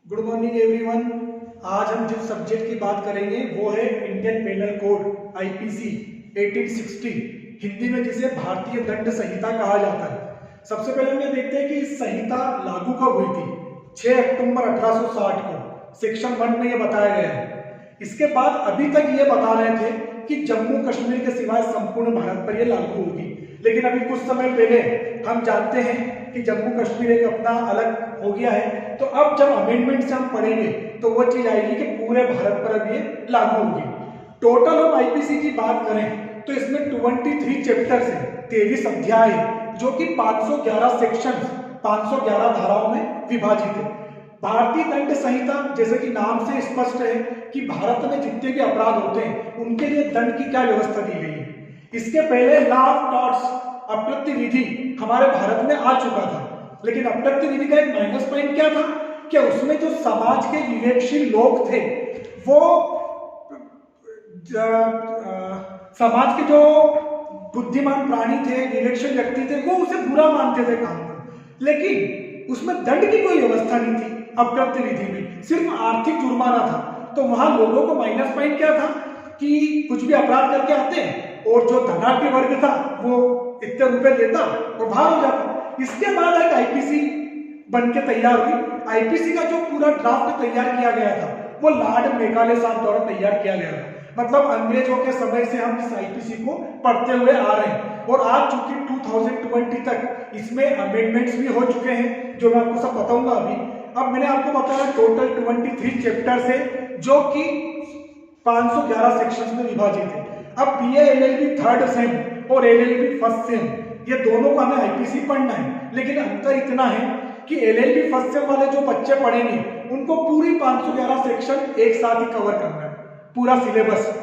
Good morning everyone. आज हम जिस सब्जेक्ट की बात करेंगे वो है Indian penal code IPC 1860, Hindi में जिसे भारतीय दंड संहिता कहा जाता है। सबसे पहले हम ये देखते हैं कि इस संहिता लागू कब हुई थी। 6 अक्टूबर 1860 को सेक्शन 1 में ये बताया गया है। इसके बाद अभी तक ये बता रहे थे कि जम्मू कश्मीर के सिवाय संपूर्ण भारत पर ये लागू होगी, लेकिन अभी कुछ समय पहले हम जानते हैं कि जम्मू कश्मीर एक अपना अलग हो गया है। तो अब जब अमेंडमेंट से हम पढ़ेंगे तो वो चीज आएगी कि पूरे भारत पर अब ये लागू होगी। टोटल हम आईपीसी की बात करें तो इसमें 23 चैप्टर्स है, 23 अध्याय है, जो कि 511 सेक्शंस 511 धाराओं में विभाजित है। भारतीय दंड संहिता जैसे कि नाम से स्पष्ट है कि भारत में जितने भी अपराध होते हैं उनके लिए दंड की क्या व्यवस्था दी गई है। इसके पहले लॉ ऑफ टॉर्ट्स अपराध विधि हमारे भारत में आ चुका था, लेकिन अपराध विधि का एक माइनस पॉइंट क्या था कि उसमें जो समाज के विवेकशील लोग थे वो समाज के जो बुद्धिमान प्राणी थे, विवेकशील व्यक्ति थे, वो उसे बुरा मानते थे काम को, लेकिन उसमें दंड की कोई व्यवस्था नहीं थी। अपराध विधि में सिर्फ आर्थिक जुर्माना था। तो वहां लोगों को माइनस पॉइंट क्या था कि कुछ भी अपराध करके आते हैं और जो धनाढ्य वर्ग था वो इतने रुपए देता और बाहर हो जाता। इसके बाद एक आईपीसी बन के तैयार हुई। आईपीसी का जो पूरा ड्राफ्ट तैयार किया गया था वो लॉर्ड मेकाले साहब द्वारा तैयार किया गया था। मतलब अंग्रेजों के समय से हम इस आईपीसी को पढ़ते हुए आ रहे हैं और आज चूंकि 2020 तक इसमें अमेंडमेंट्स भी हो चुके हैं, जो मैं आपको सब बताऊंगा अभी। अब मैंने आपको बताया टोटल 23 चैप्टर्स है जो कि 511 सेक्शंस में विभाजित है। अब बीए एलएलबी थर्ड सेम और एलएलबी फर्स्ट सेम ये दोनों को हमें आईपीसी पढ़ना है, लेकिन अंतर इतना है कि एलएलबी फर्स्ट सेम वाले जो बच्चे पढ़ेंगे उनको पूरी 511 सेक्शन एक साथ ही कवर करना है, पूरा सिलेबस।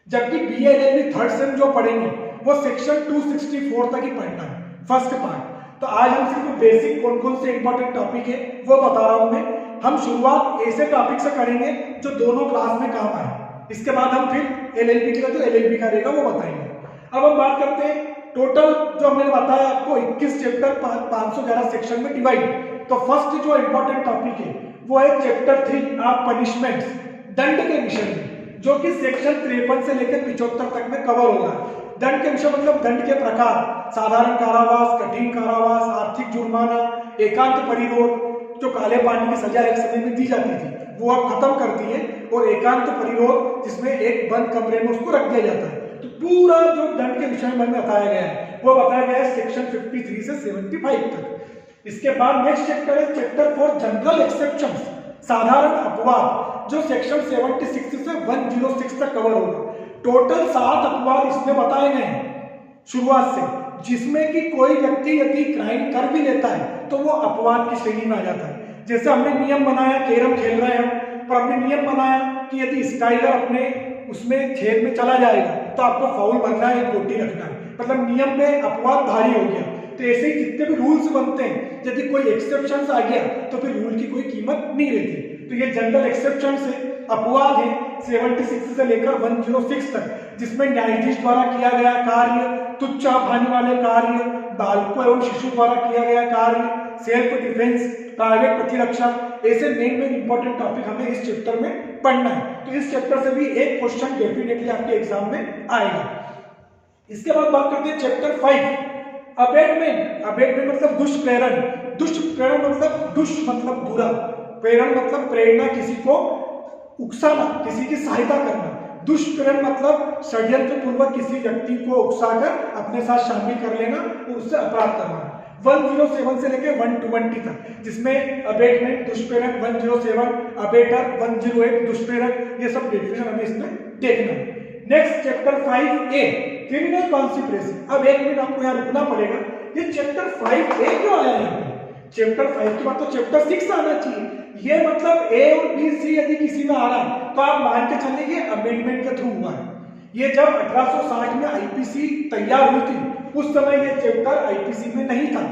जबकि बीए एलएलबी थर्ड सेम जो पढ़ेंगे वो सेक्शन 264 तक ही पढ़ना है, फर्स्ट पार्ट। तो आज हम सिर्फ बेसिक कौन कौन से इंपॉर्टेंट टॉपिक है वो बता रहा हूं मैं। हम शुरुआत ऐसे टॉपिक से करेंगे जो दोनों क्लास में काम आए, इसके बाद हम फिर एलएलबी का जो एलएलबी का रहेगा वो बताएंगे। अब हम बात करते हैं टोटल जो मैंने बताया आपको 21 चैप्टर 511 सेक्शन में डिवाइड। तो फर्स्ट जो इंपॉर्टेंट टॉपिक है वो है चैप्टर 3 ऑफ पनिशमेंट्स, दंड के विषय में, जो कि सेक्शन 53 से लेकर 75 तक में कवर होगा। दंड के विषय मतलब दंड के प्रकार, साधारण कारावास, कठिन कारावास, आर्थिक जुर्माना, एकांत परिरोध, जो काले पानी की सजा एक समय में दी जाती थी वो अब खत्म कर दी है, और एकांत परिरोध जिसमें एक बंद कमरे में उसको रख दिया जाता है। तो पूरा जो दंड के विषय में बताया गया है वो बताया गया है सेक्शन 53 से 75 तक। इसके बाद नेक्स्ट चैप्टर है चैप्टर 4 जनरल एक्सेप्शंस, साधारण अपवाद, जो सेक्शन 76 से 106 तक कवर होगा। टोटल 7 अपवाद इसमें बताए गए हैं शुरुआत से, जिसमें कि कोई व्यक्ति यदि क्राइम कर भी लेता है तो वो अपवाद की श्रेणी में आ जाता है। जैसे हमने नियम बनाया, कैरम खेल रहे हैं पर हमने नियम बनाया कि यदि स्ट्राइकर अपने उसमें छेद में चला जाएगा तो आपको फाउल बनना है, गोटी रखना है, मतलब नियम में अपवाद भारी हो गया। तो ऐसे ही जितने भी रूल्स बनते हैं यदि कोई एक्सेप्शन आ गया तो फिर रूल की कोई कीमत नहीं रहती। तो ये जनरल एक्सेप्शन है, अपवाद है 76 से लेकर 106 तक, जिसमें न्यायाधीश द्वारा किया गया कार्य, तुच्छ हानि वाले कार्य, बालकों एवं शिशु द्वारा किया गया कार्य, सेल्फ डिफेंस, प्राइवेट प्रतिरक्षा, ऐसे मेन इंपॉर्टेंट टॉपिक हमें इस चैप्टर में पढ़ना है। तो इस चैप्टर से भी एक क्वेश्चन डेफिनेटली आपके एग्जाम में आएगा। इसके बाद बात करते हैं चैप्टर 5 अबेटमेंट। अबेटमेंट मतलब दुष्प्रेरण, दुष्प्रेरण मतलब दुष् मतलब बुरा, प्रेरण मतलब प्रेरणा, किसी को उकसाना, किसी की सहायता करना। दुष्प्रेरण मतलब षड्यंत्र पूर्वक किसी व्यक्ति को उकसाकर अपने साथ शामिल कर लेना और उससे अपराध करना। 107 से लेकर 120 तक, जिसमें अबेटमेंट, दुष्प्रेरण 107, अबेटर 108, दुष्प्रेरक, ये सब डेफिनेशन हमें इसमें देखना है। Next chapter 5A criminal consequence. अब एक मिनट आपको यहाँ रुकना पड़ेगा, ये चैप्टर 5A क्यों आया यहाँ पे? चैप्टर 5 के बाद तो चैप्टर 6 आना चाहिए। ये मतलब A और B C यदि किसी में आ रहा है तो आप मान के चलिए ये अमेंडमेंट के थ्रू हुआ है। ये जब 1860 में आईपीसी तैयार हुई थी उस समय ये चैप्टर आईपीसी में नहीं था,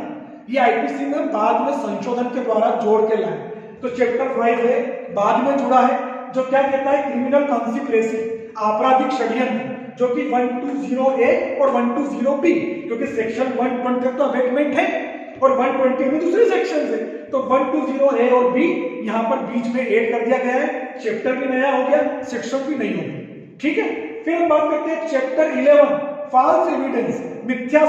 ये आईपीसी में बाद में संशोधन के द्वारा जोड़ के लाए। तो चैप्टर 5 है बाद में जुड़ा है, जो क्या कहता है क्रिमिनल कॉन्सिक्वेंस, आपराधिक षड्यंत्र, जो कि 120A और 120B, क्योंकि सेक्शन 120 तो अबेटमेंट है और 120 में दूसरे सेक्शन है। तो तो 1 to 0 ए और बी यहाँ पर बीच में ऐड कर दिया गया है, चैप्टर भी नया हो गया, सेक्शन भी नहीं हो गई। ठीक है, फिर हम बात करते हैं चैप्टर 11 फॉल्स एविडेंस, मिथ्या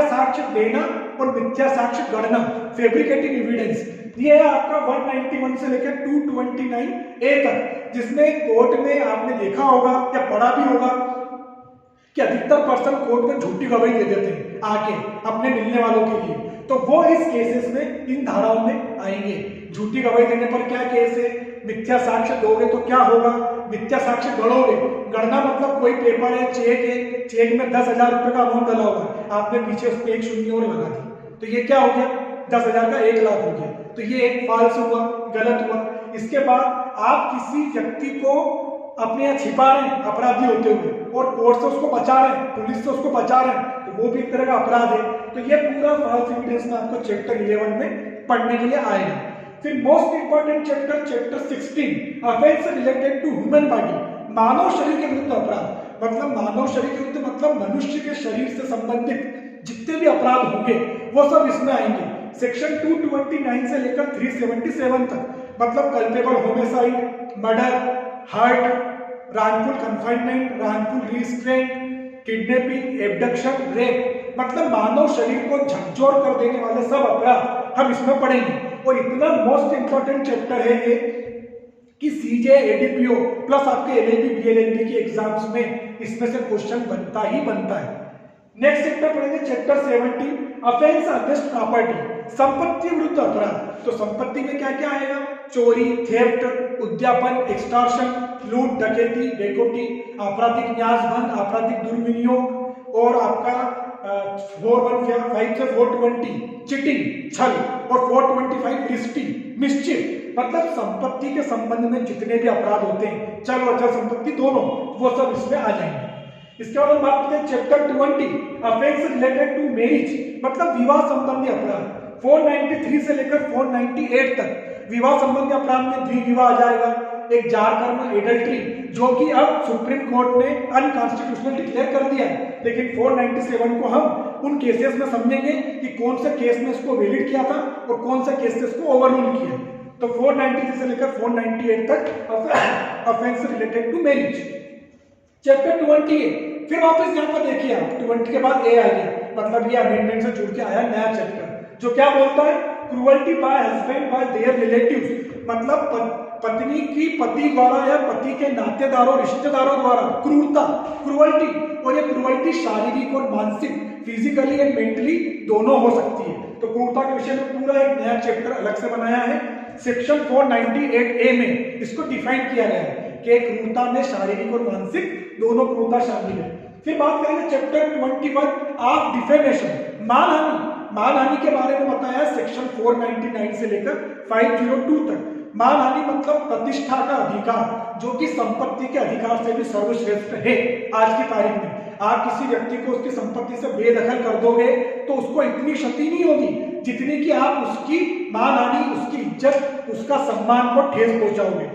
साक्ष्य देना और मिथ्या साक्ष्य गणना, फैब्रिकेटिंग एविडेंस। ये है आपका 191 से लेकर 229 ए तक, जिसमें कोर्ट में आपने देखा होगा या पढ़ा भी होगा कि अधिकतर पर्सन कोर्ट में झूठी गवाही दे देते हैं आके अपने मिलने वालों के लिए, तो वो इस केसेस में इन धाराओं में आएंगे। झूठी गवाही देने पर क्या केस है, मिथ्या साक्ष्य दोगे तो क्या होगा, मिथ्या साक्ष्य गढ़ोगे, गणना मतलब कोई पेपर है, चेक में 10,000 रुपए का अमाउंट डाला हुआ है, आपने पीछे उस पर एक शून्य और लगा दी, तो ये क्या हो गया, 10,000 का 1 लाख हो गया, तो ये एक फाल्स हुआ, गलत हुआ। इसके बाद आप किसी व्यक्ति को अपने यहाँ छिपा रहे हैं अपराधी होते हुए और कोर्ट से उसको बचा रहे हैं, पुलिस से उसको बचा रहे हैं, तो वो भी एक तरह का अपराध है। तो ये पूरा फॉल्स एविडेंस में आपको चैप्टर 11 में पढ़ने के लिए आएगा। फिर most important chapter 16 offence related to human body, मानव शरीर के विरुद्ध अपराध, मतलब मानव शरीर के विरुद्ध मतलब मनुष्य के शरीर से संबंधित जितने भी अपराध होंगे वो सब इसमें आएंगे। सेक्शन 229 से लेकर 377 तक, मतलब culpable homicide, murder, hurt, wrongful confinement, wrongful restraint, kidnapping, abduction, rape, मतलब मानव शरीर को झकझोर कर देने वाले सब अपराध हम इसमें पढ़ेंगे। और इतना मोस्ट इंपॉर्टेंट चैप्टर है ये कि सीजे, एडीपीओ प्लस आपके एलएलबी, बीएलएलबी के एग्जाम्स में इसमें से क्वेश्चन बनता ही बनता है। नेक्स्ट चैप्टर पढ़ेंगे चैप्टर 17 ऑफेंस अगेंस्ट प्रॉपर्टी, संपत्ति विरुद्ध अपराध। तो संपत्ति में क्या क्या आएगा, चोरी, थेफ्ट, उद्यापन, एक्सटॉर्शन, लूट, डकैती, बेकोटी, आपराधिक न्यासभंग, आपराधिक दुर्विनियोग और आपका 415 से 420 चिटिंग, छल और 425 लिस्टिंग, मिस्चिफ, मतलब संपत्ति के संबंध में जितने भी अपराध होते हैं, चल और अचल संपत्ति दोनों, वो सब इसमें आ जाएंगे। इसके बाद हम बात करते हैं chapter 20 offence related to marriage, मतलब विवाह संबंधी अपराध। 493 से लेकर 498 तक विवाह संबंधी अपराध में द्विविवाह आ जाएगा, एक जार कर्म, एडल्ट्री, जो कि अब सुप्रीम कोर्ट ने अनकॉन्स्टिट्यूशनल डिक्लेयर कर दिया है, लेकिन 497 को हम उन केसेस में समझेंगे कि कौन से केस में इसको वैलिड किया था और कौन से केस से इसको ओवररूल किया। तो 493 से लेकर 498 तक offence related to marriage. Chapter 20 फिर वापस यहाँ पर देखिए आप 20 के बाद ए आ गया, मतलब ये अमेंडमेंट से जुड़ के आया नया चैप्टर, जो क्या बोलता है, cruelty bye husband bye there relatives, मतलब पत्नी की पति द्वारा या पति के नातेदारों, रिश्तेदारों द्वारा क्रूअल्टी, और ये क्रूअल्टी शारीरिक और मानसिक, फिजिकली एंड मेंटली दोनों हो सकती है। तो क्रूरता के विषय में पूरा एक नया चैप्टर अलग से बनाया है। सेक्शन 498A में इसको डिफाइन किया गया है कि क्रूरता में शारीरिक और मानसिक दोनों क्रूरता शामिल है। फिर बात करेंगे चैप्टर 21 ऑफ डिफेमेशन, मानहानि के बारे में बताया सेक्शन 499 से लेकर 502 तक। मानहानि मतलब प्रतिष्ठा का अधिकार, जो कि संपत्ति के अधिकार से भी सर्वश्रेष्ठ है आज की तारीख में। आप किसी व्यक्ति को उसकी संपत्ति से बेदखल कर दोगे तो उसको इतनी क्षति नहीं होगी जितनी कि आप उसकी मानहानि, उसकी इज्जत, उसका सम्मान को ठेस पहुंचाओगे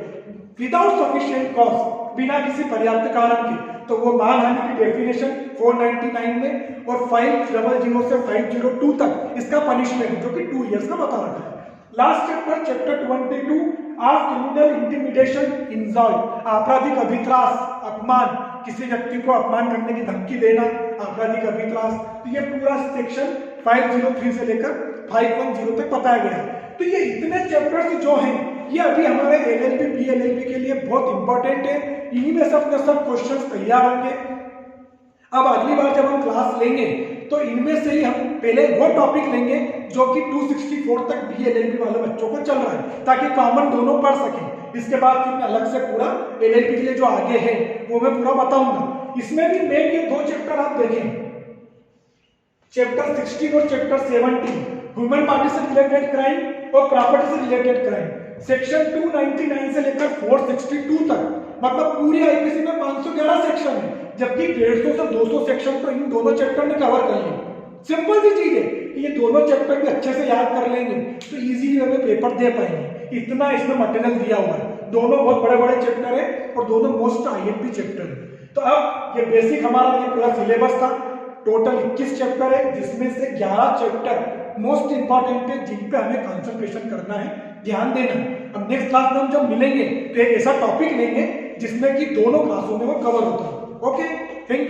विदाउट सफिशिएंट कॉज, बिना किसी पर्याप्त कारण के। तो वो मानहानि की डेफिनेशन 499 में और 500 से 502 तक इसका पनिशमेंट, जो कि 2 इयर्स का बता रखा है। Last chapter 22 of criminal intimidation, insult, आपराधिक अभित्रास, अपमान, किसी व्यक्ति को अपमान करने की धमकी देना, आपराधिक अभित्रास। तो ये पूरा सेक्शन 503 से लेकर 510 तक बताया गया है। तो ये इतने चैप्टर्स जो हैं ये अभी हमारे एलएलबी, बीएलएलबी के लिए बहुत इंपॉर्टेंट है। इन्हीं में से अपने सब क्वेश्चंस तैयार होंगे। अब अगली बार जब हम क्लास लेंगे तो इनमें से ही हम पहले वो टॉपिक लेंगे जो कि 264 तक बीएलएलबी वाले बच्चों को चल रहा है, ताकि कॉमन दोनों पढ़ सकें। इसके बाद फिर मैं अलग से पूरा एलएलबी के लिए जो आगे है वो मैं पूरा बताऊंगा। इसमें भी मेन ये 2 चैप्टर आप देखें, चैप्टर 16 और चैप्टर 17, ह्यूमन बॉडी से रिलेटेड क्राइम और प्रॉपर्टी से रिलेटेड क्राइम। सेक्शन 299 से लेकर 462 तक, मतलब पूरी आईपीसी में 511 सेक्शन है, जबकि 150 से 200 सेक्शन तो इन दोनों चैप्टर ने कवर कर लिए। सिंपल सी चीज है कि ये दोनों चैप्टर भी अच्छे से याद कर लेंगे तो इजीली हमें पेपर दे पाएंगे। इतना इसमें मटेरियल दिया हुआ है, दोनों बहुत बड़े बड़े चैप्टर है और दोनों मोस्ट आईएमपी चैप्टर है। तो अब ये बेसिक हमारा ये पूरा सिलेबस था। टोटल 21 चैप्टर है, जिसमें से 11 चैप्टर मोस्ट इंपॉर्टेंट है, जिन पे हमें कंसंट्रेशन करना है, ध्यान देना है। अब नेक्स्ट क्लास में हम जब मिलेंगे तो एक ऐसा टॉपिक लेंगे जिसमें कि दोनों क्लासों में वो कवर होता है। Okay, thank you.